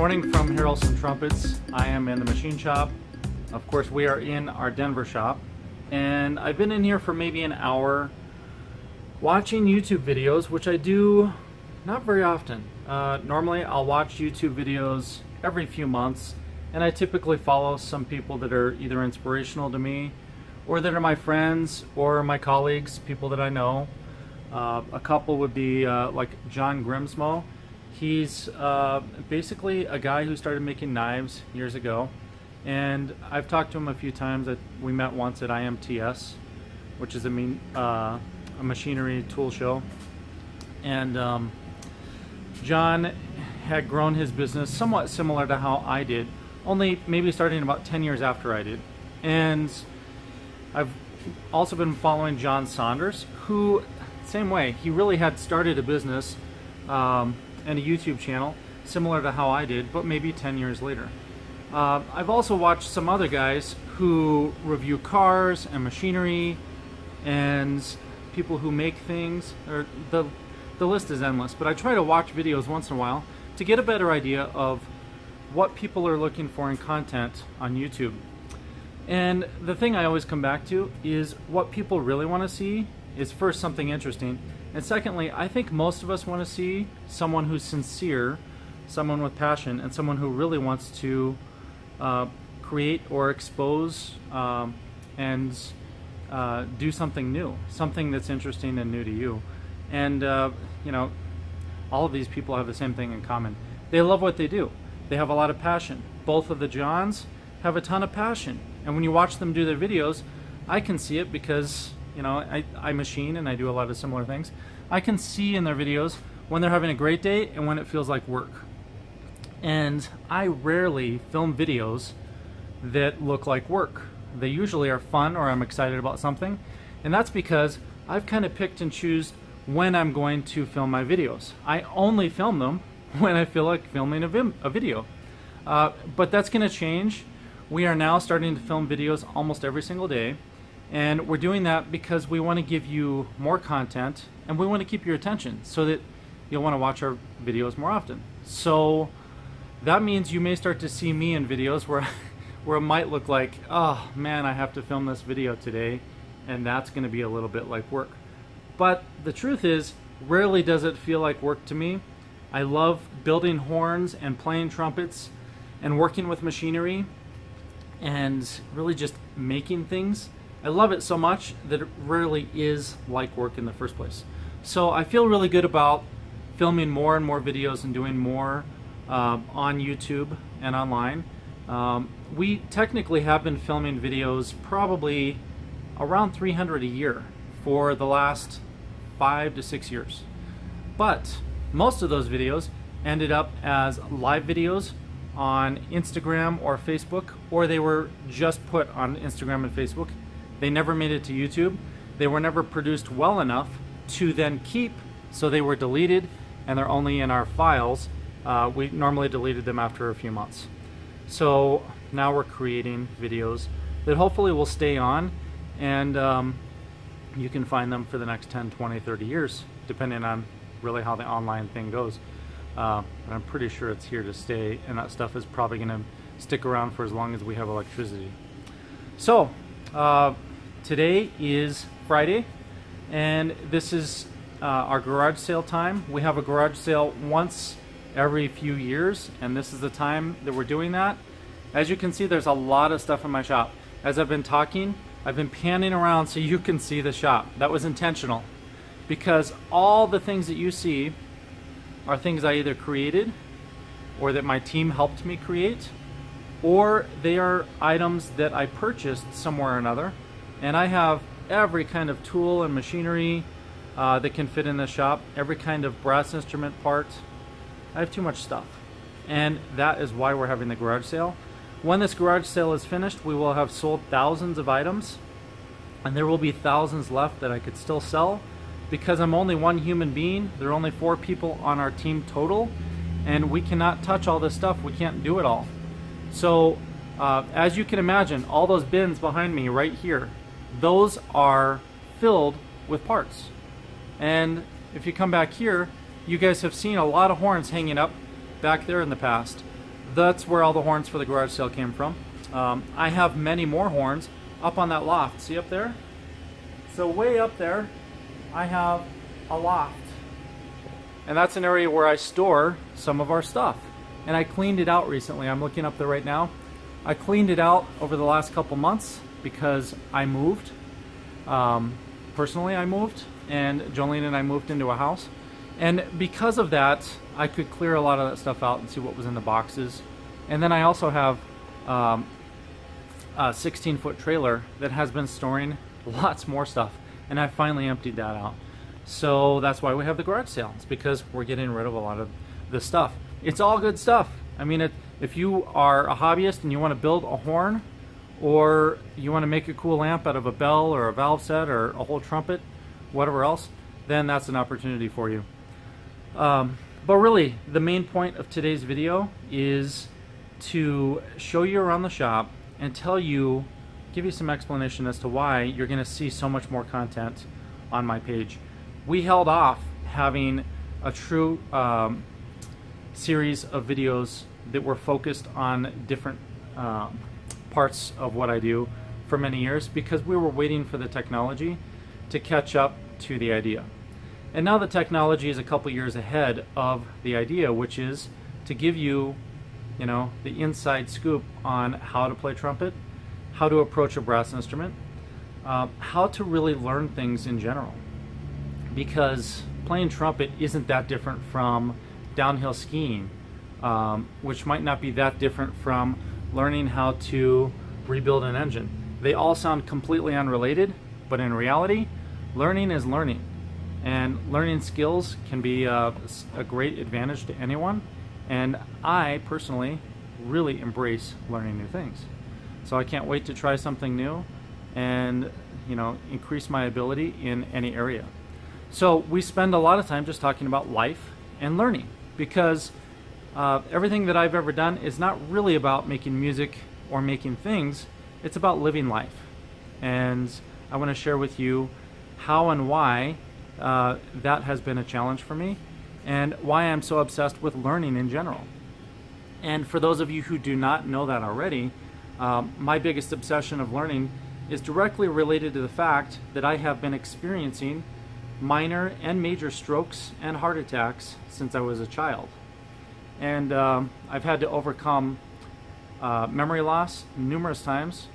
morning from Harrelson Trumpets. I am in the machine shop. Of course, we are in our Denver shop, and I've been in here for maybe an hour watching YouTube videos, which I do not very often. Normally I'll watch YouTube videos every few months, and I typically follow some people that are either inspirational to me or that are my friends or my colleagues, people that I know. A couple would be like John Grimsmo. He's basically a guy who started making knives years ago, and I've talked to him a few times. We met once at IMTS, which is a machinery tool show, and John had grown his business somewhat similar to how I did, only maybe starting about 10 years after I did. And I've also been following John Saunders, who, same way, he really had started a business and a YouTube channel similar to how I did, but maybe 10 years later. I've also watched some other guys who review cars and machinery and people who make things. The list is endless, but I try to watch videos once in a while to get a better idea of what people are looking for in content on YouTube. And the thing I always come back to is what people really want to see is, first, something interesting, and secondly, I think most of us want to see someone who's sincere, someone with passion, and someone who really wants to create or expose and do something new, something that's interesting and new to you. And you know, all of these people have the same thing in common. They love what they do. They have a lot of passion. Both of the Johns have a ton of passion, and when you watch them do their videos, I can see it because, you know, I machine and I do a lot of similar things. I can see in their videos when they're having a great day and when it feels like work. And I rarely film videos that look like work. They usually are fun, or I'm excited about something, and that's because I've kind of picked and choose when I'm going to film my videos. I only film them when I feel like filming a video. But that's going to change. We are now starting to film videos almost every single day, and we're doing that because we want to give you more content and we want to keep your attention so that you'll want to watch our videos more often. So that means you may start to see me in videos where it might look like, oh man, I have to film this video today, and that's going to be a little bit like work. But the truth is, rarely does it feel like work to me. I love building horns and playing trumpets and working with machinery and really just making things. I love it so much that it rarely is like work in the first place. So I feel really good about filming more and more videos and doing more on YouTube and online. We technically have been filming videos probably around 300 a year for the last 5 to 6 years. But most of those videos ended up as live videos on Instagram or Facebook, or they were just put on Instagram and Facebook. They never made it to YouTube. They were never produced well enough to then keep, so they were deleted, and they're only in our files. We normally deleted them after a few months. So now we're creating videos that hopefully will stay on, and you can find them for the next 10, 20, 30 years, depending on really how the online thing goes. But I'm pretty sure it's here to stay, and that stuff is probably going to stick around for as long as we have electricity. So today is Friday, and this is our garage sale time. We have a garage sale once every few years, and this is the time that we're doing that. As you can see, there's a lot of stuff in my shop. As I've been talking, I've been panning around so you can see the shop. That was intentional, because all the things that you see are things I either created or that my team helped me create, or they are items that I purchased somewhere or another. And I have every kind of tool and machinery that can fit in the shop, every kind of brass instrument part. I have too much stuff, and that is why we're having the garage sale. When this garage sale is finished, we will have sold thousands of items, and there will be thousands left that I could still sell. Because I'm only one human being, there are only 4 people on our team total, and we cannot touch all this stuff. We can't do it all. So as you can imagine, all those bins behind me right here, those are filled with parts. And if you come back here, you guys have seen a lot of horns hanging up back there in the past. that's where all the horns for the garage sale came from. I have many more horns up on that loft. See up there? So way up there, I have a loft. And that's an area where I store some of our stuff. And I cleaned it out recently. I'm looking up there right now. I cleaned it out over the last couple months because I moved. Personally, I moved, and Jolene and I moved into a house. And because of that, I could clear a lot of that stuff out and see what was in the boxes. And then I also have a 16-foot trailer that has been storing lots more stuff. And I finally emptied that out. So that's why we have the garage sale. It's because we're getting rid of a lot of the stuff. It's all good stuff. I mean, if you are a hobbyist and you want to build a horn, or you want to make a cool amp out of a bell or a valve set or a whole trumpet, whatever else, then that's an opportunity for you. But really, the main point of today's video is to show you around the shop and give you some explanation as to why you're going to see so much more content on my page. We held off having a true series of videos that were focused on different parts of what I do for many years because we were waiting for the technology to catch up to the idea. And now the technology is a couple years ahead of the idea, which is to give you, the inside scoop on how to play trumpet, how to approach a brass instrument, how to really learn things in general. Because playing trumpet isn't that different from downhill skiing, which might not be that different from learning how to rebuild an engine. They all sound completely unrelated, but in reality, learning is learning. And learning skills can be a great advantage to anyone. And I personally really embrace learning new things. So I can't wait to try something new and increase my ability in any area. So we spend a lot of time just talking about life and learning because everything that I've ever done is not really about making music or making things. It's about living life. And I want to share with you how and why that has been a challenge for me and why I'm so obsessed with learning in general. And for those of you who do not know that already, my biggest obsession of learning is directly related to the fact that I have been experiencing minor and major strokes and heart attacks since I was a child. And I've had to overcome memory loss numerous times.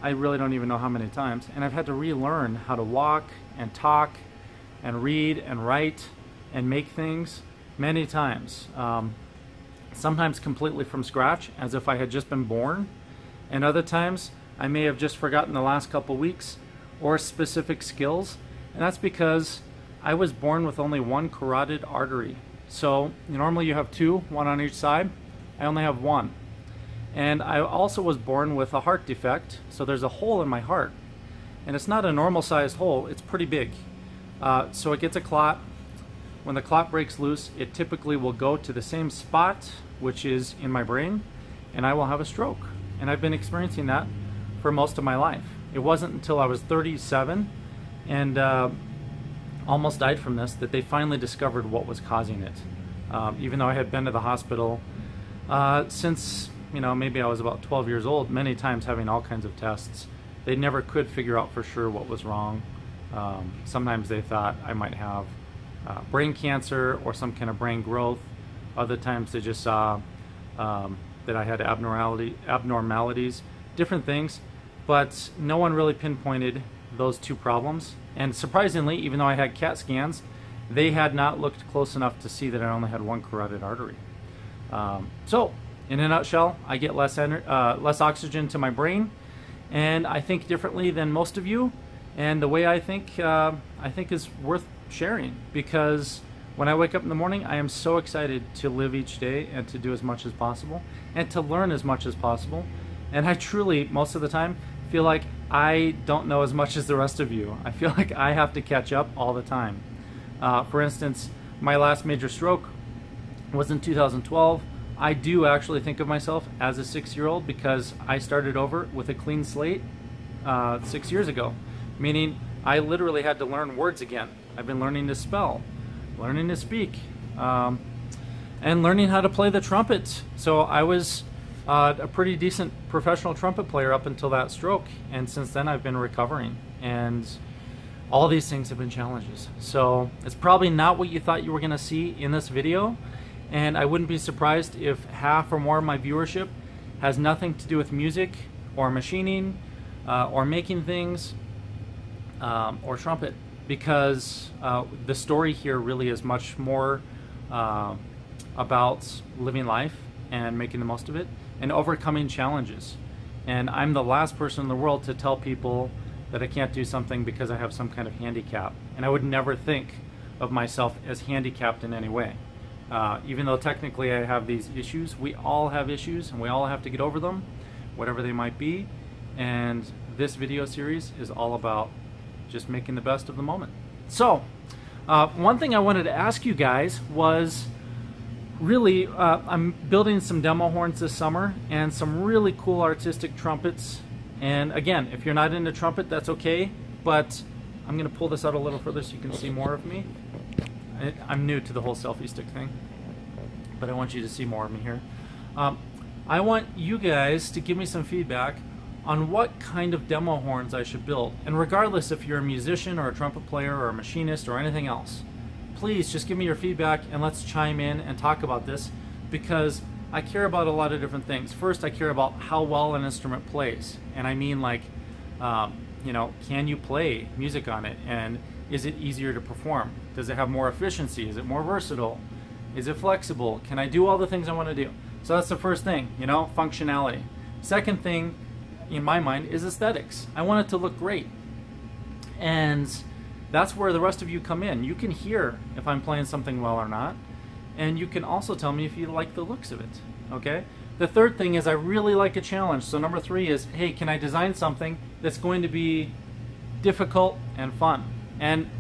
I really don't even know how many times. And I've had to relearn how to walk and talk and read and write and make things many times. Sometimes completely from scratch, as if I had just been born. And other times, I may have just forgotten the last couple weeks or specific skills. And that's because I was born with only one carotid artery. So normally you have two, one on each side. I only have one. And I also was born with a heart defect, so there's a hole in my heart. And it's not a normal sized hole, it's pretty big. So it gets a clot. When the clot breaks loose, it typically will go to the same spot, which is in my brain, and I will have a stroke. And I've been experiencing that for most of my life. It wasn't until I was 37 and almost died from this that they finally discovered what was causing it. Even though I had been to the hospital since maybe I was about 12 years old, many times having all kinds of tests, they never could figure out for sure what was wrong. Sometimes they thought I might have brain cancer or some kind of brain growth. Other times they just saw that I had abnormalities, different things, but no one really pinpointed those two problems. And surprisingly, even though I had CAT scans, they had not looked close enough to see that I only had one carotid artery. So, in a nutshell, I get less oxygen to my brain, and I think differently than most of you. And the way I think is worth sharing, because when I wake up in the morning, I am so excited to live each day and to do as much as possible and to learn as much as possible. And I truly, most of the time, feel like I don't know as much as the rest of you. I feel like I have to catch up all the time. For instance, my last major stroke was in 2012. I do actually think of myself as a 6-year-old because I started over with a clean slate 6 years ago, meaning I literally had to learn words again. I've been learning to spell, learning to speak, and and learning how to play the trumpet. So I was a pretty decent professional trumpet player up until that stroke, and since then I've been recovering, and all these things have been challenges. So it's probably not what you thought you were going to see in this video, and I wouldn't be surprised if half or more of my viewership has nothing to do with music or machining or making things or trumpet, because the story here really is much more about living life and making the most of it and overcoming challenges. And I'm the last person in the world to tell people that I can't do something because I have some kind of handicap. And I would never think of myself as handicapped in any way. Even though technically I have these issues, we all have issues and we all have to get over them, whatever they might be. And this video series is all about just making the best of the moment. So, one thing I wanted to ask you guys was, really, I'm building some demo horns this summer and some really cool artistic trumpets. And again, if you're not into trumpet, that's okay, but I'm going to pull this out a little further so you can see more of me. I'm new to the whole selfie stick thing, but I want you to see more of me here. I want you guys to give me some feedback on what kind of demo horns I should build. And regardless if you're a musician or a trumpet player or a machinist or anything else, please just give me your feedback and let's chime in and talk about this, because I care about a lot of different things. First, I care about how well an instrument plays. And I mean, like, you know, can you play music on it? And is it easier to perform? Does it have more efficiency? Is it more versatile? Is it flexible? Can I do all the things I want to do? So that's the first thing, you know, functionality. Second thing, in my mind, is aesthetics. I want it to look great. And that's where the rest of you come in. You can hear if I'm playing something well or not. And you can also tell me if you like the looks of it, okay? The third thing is I really like a challenge. So number 3 is, hey, can I design something that's going to be difficult and fun? And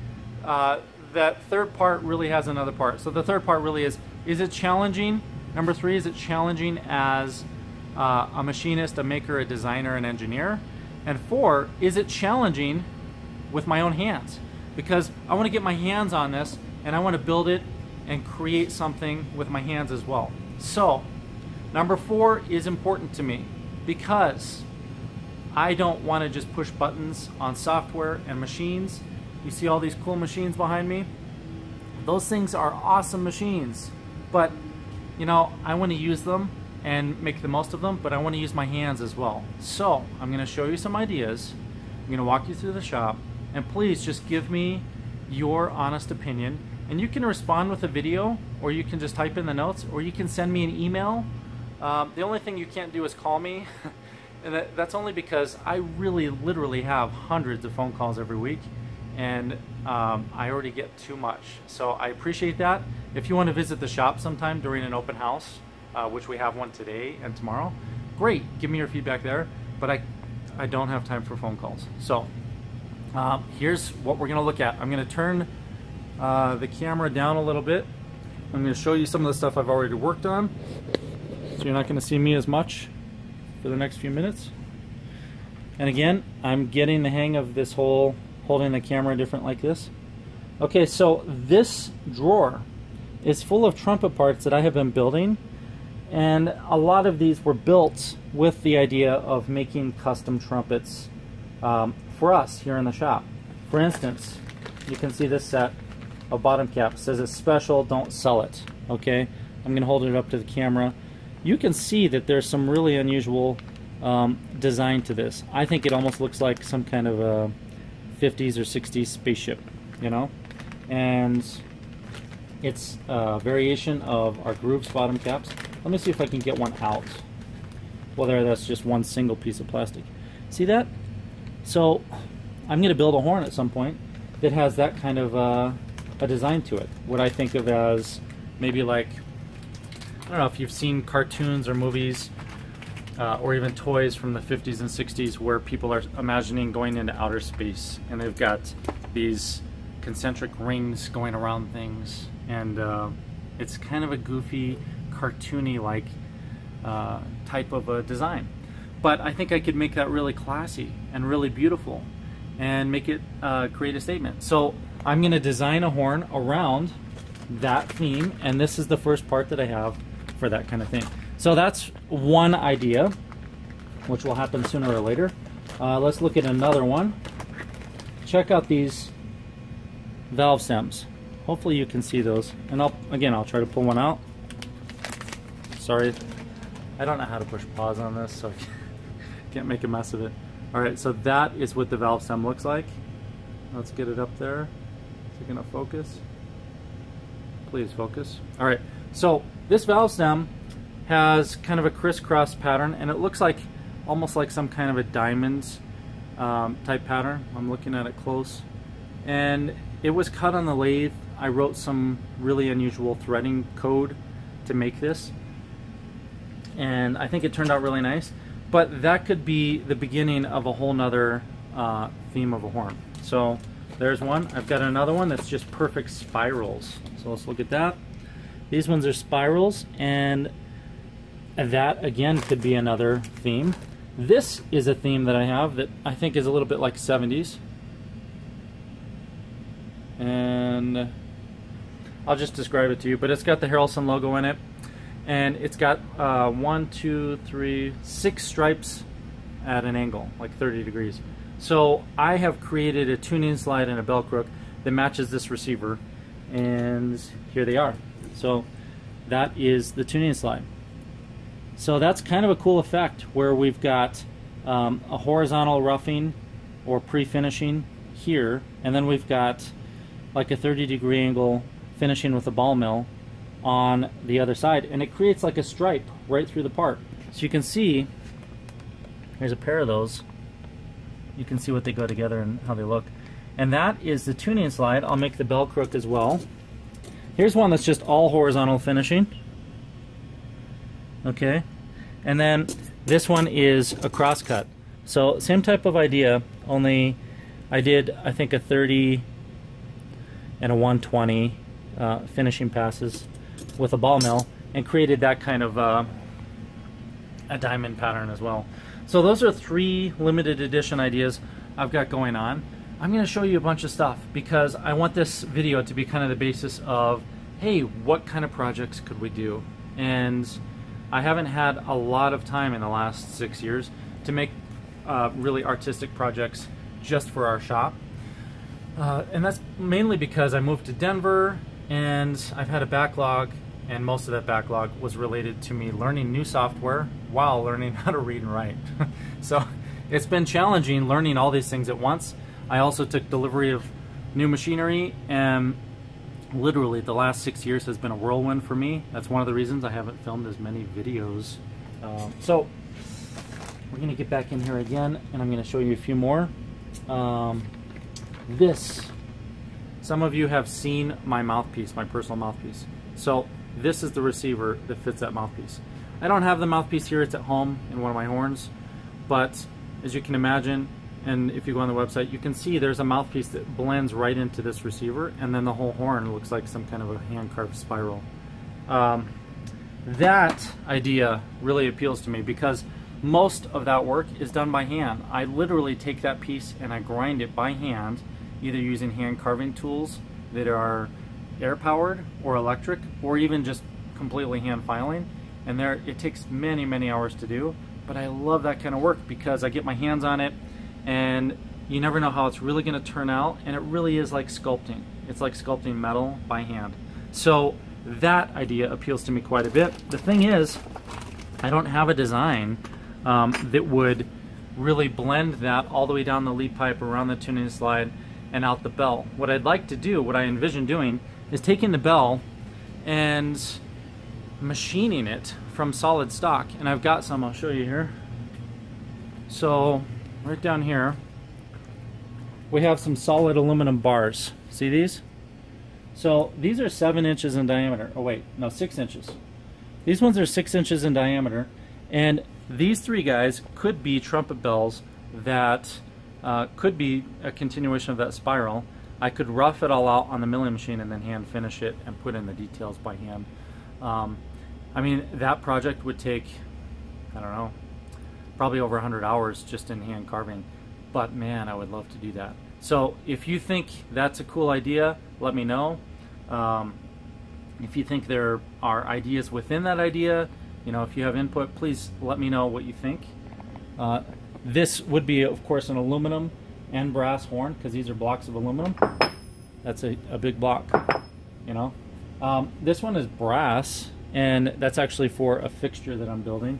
that third part really has another part. So the third part really is it challenging? Number 3, is it challenging as a machinist, a maker, a designer, an engineer? And 4, is it challenging with my own hands? Because I want to get my hands on this and I want to build it and create something with my hands as well. So, number 4 is important to me because I don't want to just push buttons on software and machines. You see all these cool machines behind me? Those things are awesome machines, but you know, I want to use them and make the most of them, but I want to use my hands as well. So, I'm going to show you some ideas. I'm going to walk you through the shop, and please just give me your honest opinion. And you can respond with a video, or you can just type in the notes, or you can send me an email. The only thing you can't do is call me. And that's only because I really literally have hundreds of phone calls every week, and I already get too much. So I appreciate that. If you want to visit the shop sometime during an open house, which we have one today and tomorrow, great, give me your feedback there. But I don't have time for phone calls. So here's what we're going to look at. I'm going to turn the camera down a little bit. I'm going to show you some of the stuff I've already worked on, so you're not going to see me as much for the next few minutes. And again, I'm getting the hang of this whole holding the camera different like this. Okay, so this drawer is full of trumpet parts that I have been building, and a lot of these were built with the idea of making custom trumpets for us here in the shop. For instance, you can see this set of bottom caps. It says it's special, don't sell it. Okay, I'm going to hold it up to the camera. You can see that there's some really unusual design to this. I think it almost looks like some kind of a 50s or 60s spaceship, you know? And it's a variation of our Grooves bottom caps. Let me see if I can get one out. Well, that's just one single piece of plastic. See that? So I'm going to build a horn at some point that has that kind of a design to it. What I think of as maybe like, I don't know if you've seen cartoons or movies or even toys from the 50s and 60s where people are imagining going into outer space, and they've got these concentric rings going around things, and it's kind of a goofy, cartoony like type of a design. But I think I could make that really classy and really beautiful and make it create a statement. So I'm going to design a horn around that theme, and this is the first part that I have for that kind of thing. So that's one idea, which will happen sooner or later. Let's look at another one. Check out these valve stems. Hopefully you can see those. And I'll try to pull one out. Sorry, I don't know how to push pause on this, so I can't make a mess of it. Alright, so that is what the valve stem looks like. Let's get it up there. Is it going to focus? Please focus. Alright, so this valve stem has kind of a crisscross pattern, and it looks like almost like some kind of a diamond type pattern. I'm looking at it close. And it was cut on the lathe. I wrote some really unusual threading code to make this. And I think it turned out really nice. But that could be the beginning of a whole nother theme of a horn. So there's one. I've got another one that's just perfect spirals. So let's look at that. These ones are spirals, and that again could be another theme. This is a theme that I have that I think is a little bit like 70s. And I'll just describe it to you, but it's got the Harrelson logo in it, and it's got 6 stripes at an angle, like 30 degrees. So I have created a tuning slide and a bell crook that matches this receiver, and here they are. So that is the tuning slide. So that's kind of a cool effect where we've got a horizontal roughing or pre-finishing here, and then we've got like a 30-degree angle finishing with a ball mill on the other side, and it creates like a stripe right through the part. So you can see, here's a pair of those. You can see what they go together and how they look. And that is the tuning slide. I'll make the bell crook as well. Here's one that's just all horizontal finishing. Okay, and then this one is a crosscut. So same type of idea, only I did, I think, a 30 and a 120 finishing passes with a ball mill, and created that kind of a diamond pattern as well. So those are 3 limited edition ideas I've got going on. I'm going to show you a bunch of stuff because I want this video to be kind of the basis of, hey, what kind of projects could we do? And I haven't had a lot of time in the last 6 years to make really artistic projects just for our shop. And that's mainly because I moved to Denver and I've had a backlog, and most of that backlog was related to me learning new software while learning how to read and write. So it's been challenging learning all these things at once. I also took delivery of new machinery, and literally the last 6 years has been a whirlwind for me. That's one of the reasons I haven't filmed as many videos. So we're going to get back in here again, and I'm going to show you a few more. Some of you have seen my mouthpiece, my personal mouthpiece. So this is the receiver that fits that mouthpiece. I don't have the mouthpiece here, it's at home in one of my horns, but as you can imagine, and if you go on the website, you can see there's a mouthpiece that blends right into this receiver, and then the whole horn looks like some kind of a hand-carved spiral. That idea really appeals to me because most of that work is done by hand. I literally take that piece and I grind it by hand, either using hand carving tools that are air powered or electric, or even just completely hand filing. And it takes many hours to do, but I love that kind of work because I get my hands on it, and you never know how it's really going to turn out, and it really is like sculpting. It's like sculpting metal by hand. So that idea appeals to me quite a bit. The thing is, I don't have a design that would really blend that all the way down the lead pipe, around the tuning slide, and out the bell. What I'd like to do, what I envision doing, is taking the bell and machining it from solid stock. And I've got some, I'll show you here. So right down here we have some solid aluminum bars. See these? So these are 7 inches in diameter. Oh wait, no, 6 inches. These ones are 6 inches in diameter, and these 3 guys could be trumpet bells that could be a continuation of that spiral. I could rough it all out on the milling machine and then hand finish it and put in the details by hand. I mean, that project would take, I don't know, probably over 100 hours just in hand carving. But man, I would love to do that. So if you think that's a cool idea, let me know. If you think there are ideas within that idea, you know, if you have input, please let me know what you think. This would be, of course, an aluminum and brass horn, because these are blocks of aluminum. That's a big block, you know. This one is brass, and that's actually for a fixture that I'm building,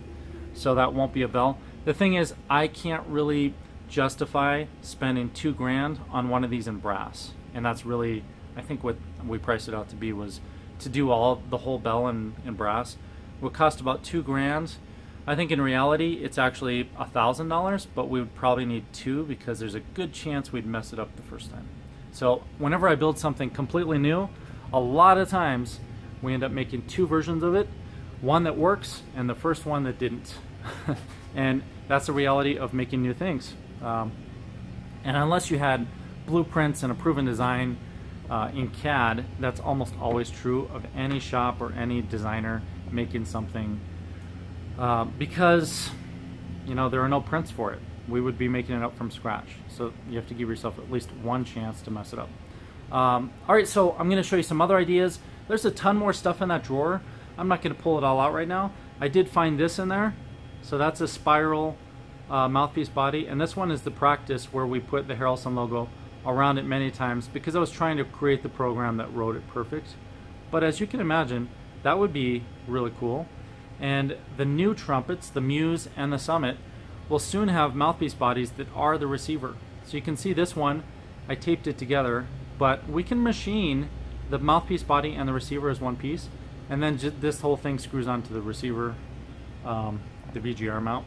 so that won't be a bell. The thing is, I can't really justify spending $2 grand on one of these in brass, and that's really, I think what we priced it out to be was to do the whole bell in brass would cost about $2 grand. I think in reality it's actually $1,000, but we would probably need two because there's a good chance we'd mess it up the first time. So whenever I build something completely new, a lot of times we end up making two versions of it, one that works and the first one that didn't. And that's the reality of making new things. And unless you had blueprints and a proven design in CAD, that's almost always true of any shop or any designer making something, because, you know, there are no prints for it. We would be making it up from scratch, so you have to give yourself at least one chance to mess it up. Alright, so I'm going to show you some other ideas. There's a ton more stuff in that drawer. I'm not going to pull it all out right now. I did find this in there, so that's a spiral mouthpiece body, and this one is the practice where we put the Harrelson logo around it many times because I was trying to create the program that wrote it perfect. But as you can imagine, that would be really cool. And the new Trumpets, the Muse and the Summit, will soon have mouthpiece bodies that are the receiver. So you can see this one, I taped it together, but we can machine the mouthpiece body and the receiver as one piece, and then this whole thing screws onto the receiver, the VGR mount.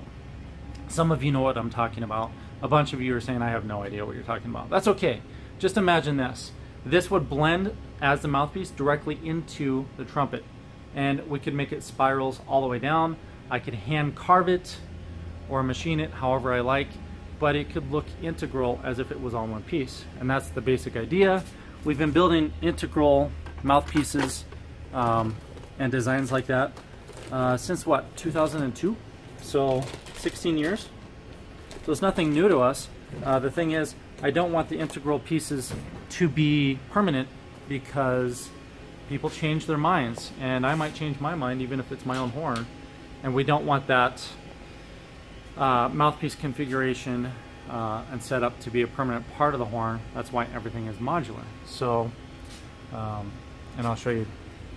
Some of you know what I'm talking about. A bunch of you are saying I have no idea what you're talking about. That's okay. Just imagine this. This would blend as the mouthpiece directly into the trumpet, and we could make it spirals all the way down. I could hand carve it or machine it however I like, but it could look integral as if it was all one piece, and that's the basic idea. We've been building integral mouthpieces and designs like that since what, 2002? So 16 years. So it's nothing new to us. The thing is, I don't want the integral pieces to be permanent because people change their minds, and I might change my mind even if it's my own horn, and we don't want that mouthpiece configuration and setup to be a permanent part of the horn. That's why everything is modular. So, and I'll show you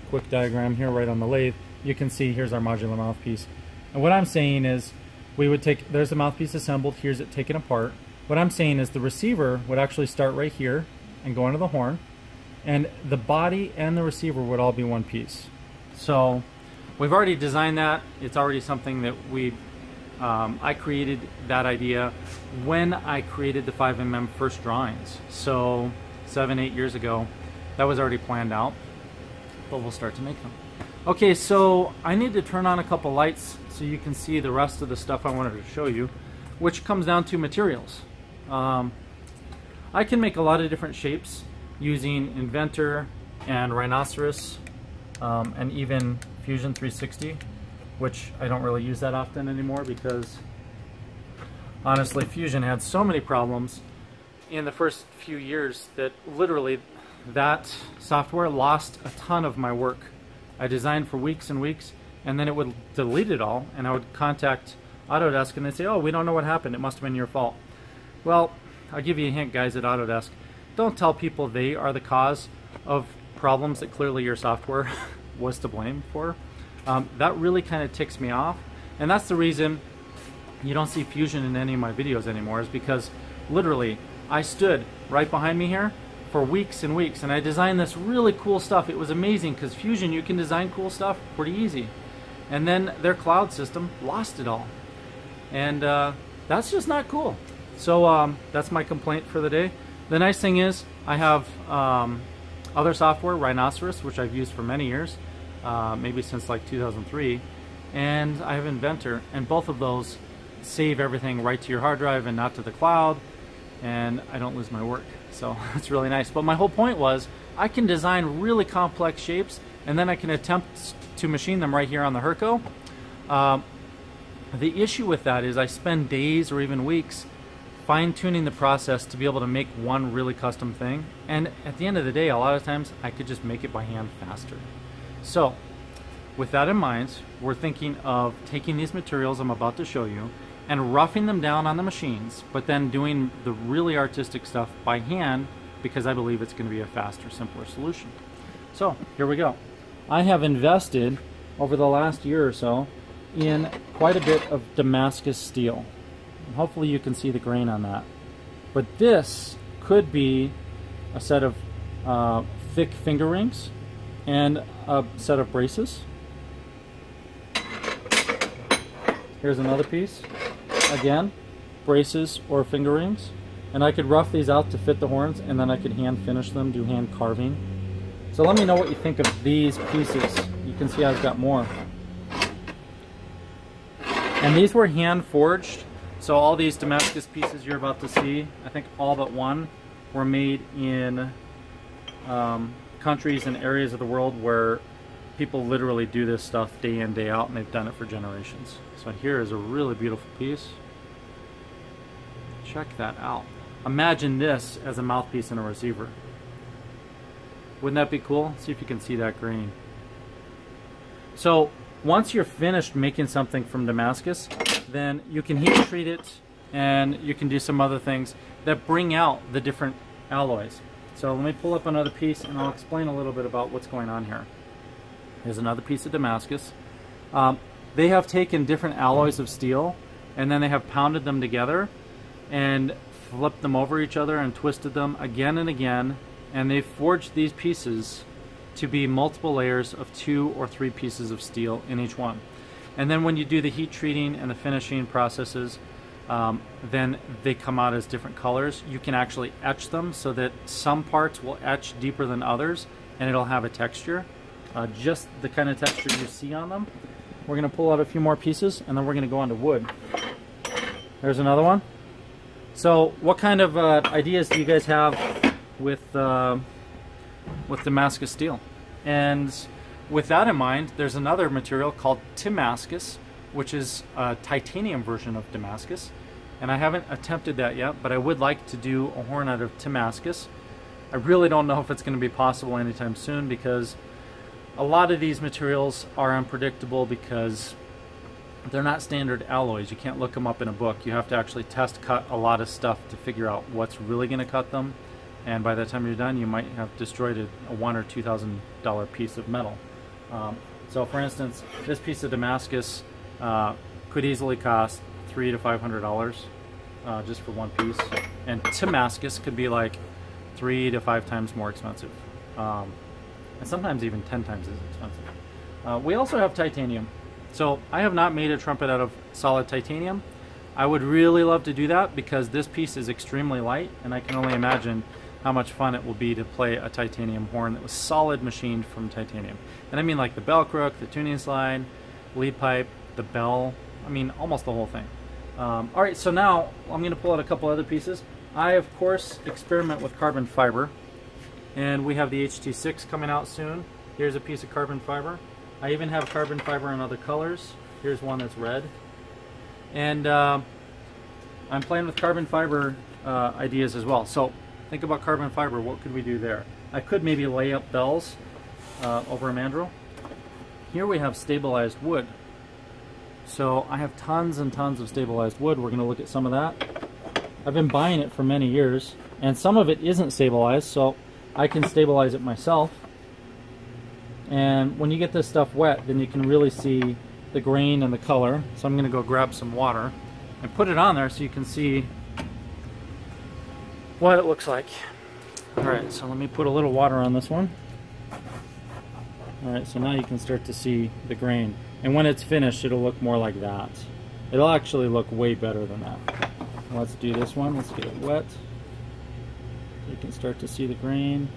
a quick diagram here right on the lathe. You can see here's our modular mouthpiece. And what I'm saying is, we would take, there's the mouthpiece assembled, here's it taken apart. What I'm saying is the receiver would actually start right here and go into the horn, and the body and the receiver would all be one piece. So we've already designed that. It's already something that I created that idea when I created the 5mm first drawings. So 7-8 years ago, that was already planned out, but we'll start to make them. Okay, so I need to turn on a couple lights so you can see the rest of the stuff I wanted to show you, which comes down to materials. I can make a lot of different shapes using Inventor and Rhinoceros and even Fusion 360, which I don't really use that often anymore because honestly Fusion had so many problems in the first few years that literally that software lost a ton of my work. I designed for weeks and weeks, and then it would delete it all, and I would contact Autodesk and they'd say, oh, we don't know what happened, it must have been your fault. Well, I'll give you a hint, guys, at Autodesk. Don't tell people they are the cause of problems that clearly your software was to blame for. That really kind of ticks me off, and that's the reason you don't see Fusion in any of my videos anymore, is because literally I stood right behind me here for weeks and weeks, and I designed this really cool stuff. It was amazing because Fusion, you can design cool stuff pretty easy, and then their cloud system lost it all, and that's just not cool. So that's my complaint for the day. The nice thing is I have other software, Rhinoceros, which I've used for many years, maybe since like 2003, and I have Inventor, and both of those save everything right to your hard drive and not to the cloud, and I don't lose my work. So it's really nice. But my whole point was I can design really complex shapes, and then I can attempt to machine them right here on the Herco. The issue with that is I spend days or even weeks fine-tuning the process to be able to make one really custom thing, and at the end of the day, a lot of times I could just make it by hand faster. So with that in mind, we're thinking of taking these materials I'm about to show you and roughing them down on the machines, but then doing the really artistic stuff by hand, because I believe it's going to be a faster, simpler solution. So here we go. I have invested over the last year or so in quite a bit of Damascus steel. And hopefully you can see the grain on that. But this could be a set of thick finger rings and a set of braces. Here's another piece. Again, braces or finger rings. And I could rough these out to fit the horns, and then I could hand finish them, do hand carving. So let me know what you think of these pieces. You can see I've got more. And these were hand forged. So all these Damascus pieces you're about to see, I think all but one, were made in countries and areas of the world where people literally do this stuff day in, day out, and they've done it for generations. So here is a really beautiful piece. Check that out. Imagine this as a mouthpiece and a receiver. Wouldn't that be cool? See if you can see that grain. So once you're finished making something from Damascus, then you can heat treat it, and you can do some other things that bring out the different alloys. So let me pull up another piece and I'll explain a little bit about what's going on here. Here's another piece of Damascus. They have taken different alloys of steel, and then they have pounded them together and flipped them over each other and twisted them again and again, and they've forged these pieces to be multiple layers of 2 or 3 pieces of steel in each one. And then when you do the heat treating and the finishing processes, then they come out as different colors. You can actually etch them so that some parts will etch deeper than others, and it'll have a texture, just the kind of texture you see on them. We're going to pull out a few more pieces, and then we're going to go on to wood. There's another one. So what kind of ideas do you guys have with Damascus steel? And with that in mind, there's another material called Damascus, which is a titanium version of Damascus. And I haven't attempted that yet, but I would like to do a horn out of Damascus. I really don't know if it's going to be possible anytime soon, because a lot of these materials are unpredictable because they're not standard alloys. You can't look them up in a book. You have to actually test cut a lot of stuff to figure out what's really going to cut them. And by the time you're done, you might have destroyed a $1,000 or $2,000 piece of metal. So for instance, this piece of Damascus could easily cost $300 to $500 just for one piece. And Damascus could be like 3 to 5 times more expensive. And sometimes even 10 times as expensive. We also have titanium. So I have not made a trumpet out of solid titanium. I would really love to do that because this piece is extremely light, and I can only imagine how much fun it will be to play a titanium horn that was solid machined from titanium. And I mean like the bell crook, the tuning slide, lead pipe, the bell, I mean almost the whole thing. Alright, so now I'm going to pull out a couple other pieces. I of course experiment with carbon fiber, and we have the HT6 coming out soon. Here's a piece of carbon fiber. I even have carbon fiber in other colors. Here's one that's red. And I'm playing with carbon fiber ideas as well. So think about carbon fiber. What could we do there? I could maybe lay up bells over a mandrel. Here we have stabilized wood. So I have tons and tons of stabilized wood. We're going to look at some of that. I've been buying it for many years, and some of it isn't stabilized, so I can stabilize it myself. And when you get this stuff wet, then you can really see the grain and the color. So I'm going to go grab some water and put it on there so you can see what it looks like. Alright, so let me put a little water on this one. Alright, so now you can start to see the grain. And when it's finished, it'll look more like that. It'll actually look way better than that. Let's do this one. Let's get it wet. You can start to see the grain.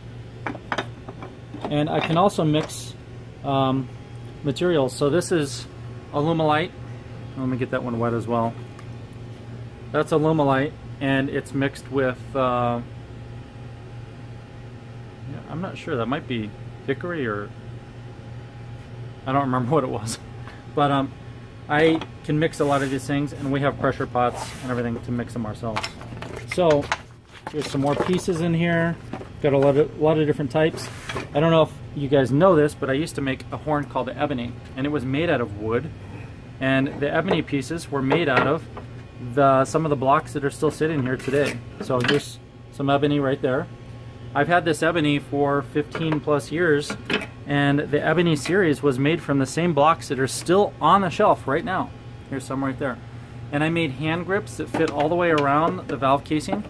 And I can also mix materials. So this is alumalite. Let me get that one wet as well. That's alumalite, and it's mixed with, yeah, I'm not sure, that might be hickory, or I don't remember what it was. But I can mix a lot of these things, and we have pressure pots and everything to mix them ourselves. So here's some more pieces in here. Got a lot of different types. I don't know if you guys know this, but I used to make a horn called the ebony, and it was made out of wood. And the ebony pieces were made out of some of the blocks that are still sitting here today. So here's some ebony right there. I've had this ebony for 15 plus years, and the ebony series was made from the same blocks that are still on the shelf right now. Here's some right there. And I made hand grips that fit all the way around the valve casing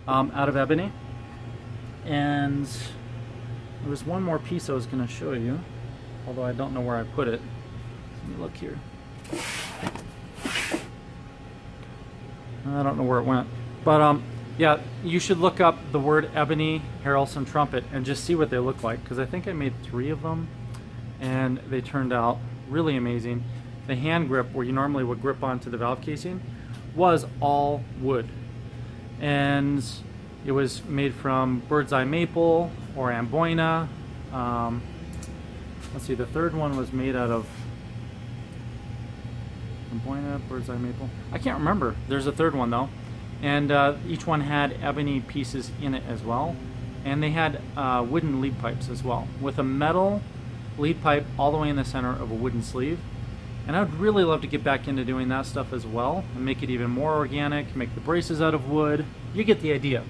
out of ebony. And there was one more piece I was going to show you, although I don't know where I put it. Let me look here. I don't know where it went. But yeah, you should look up the word ebony Harrelson trumpet and just see what they look like, because I think I made 3 of them and they turned out really amazing. The hand grip, where you normally would grip onto the valve casing, was all wood. And it was made from bird's eye maple or amboina. Let's see, the third one was made out of amboina, bird's eye maple. I can't remember. There's a third one though. And each one had ebony pieces in it as well. And they had wooden lead pipes as well, with a metal lead pipe all the way in the center of a wooden sleeve. And I would really love to get back into doing that stuff as well and make it even more organic, make the braces out of wood. You get the idea.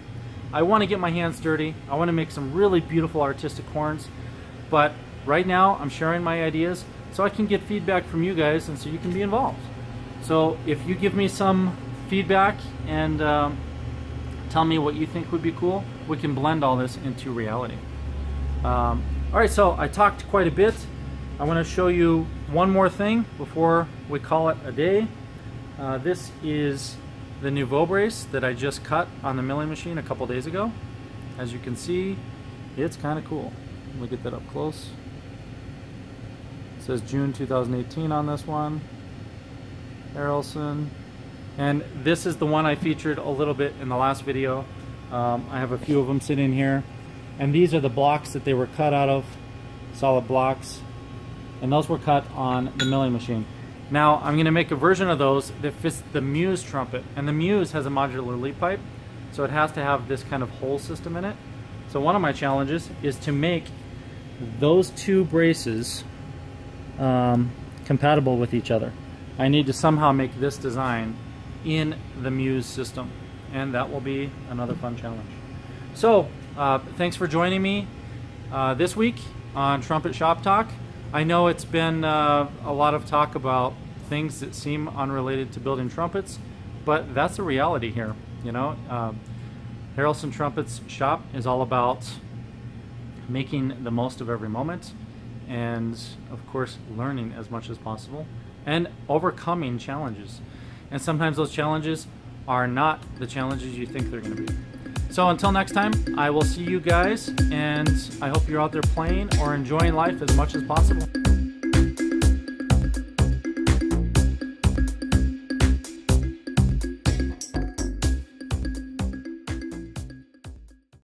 I want to get my hands dirty. I want to make some really beautiful artistic horns. But right now I'm sharing my ideas so I can get feedback from you guys and so you can be involved. So if you give me some feedback and tell me what you think would be cool, we can blend all this into reality. Alright, so I talked quite a bit. I want to show you one more thing before we call it a day. This is the nouveau brace that I just cut on the milling machine a couple days ago. As you can see, it's kind of cool. Let me get that up close. It says June 2018 on this one. Harrelson. And this is the one I featured a little bit in the last video. I have a few of them sitting here. And these are the blocks that they were cut out of, solid blocks. And those were cut on the milling machine. Now I'm going to make a version of those that fits the Muse trumpet. And the Muse has a modular lead pipe, so it has to have this kind of hole system in it. So one of my challenges is to make those 2 braces compatible with each other. I need to somehow make this design in the Muse system, and that will be another fun challenge. So thanks for joining me this week on Trumpet Shop Talk. I know it's been a lot of talk about things that seem unrelated to building trumpets, but that's a reality here. You know, Harrelson Trumpets shop is all about making the most of every moment, and of course learning as much as possible and overcoming challenges. And sometimes those challenges are not the challenges you think they're going to be. So until next time, I will see you guys, and I hope you're out there playing or enjoying life as much as possible.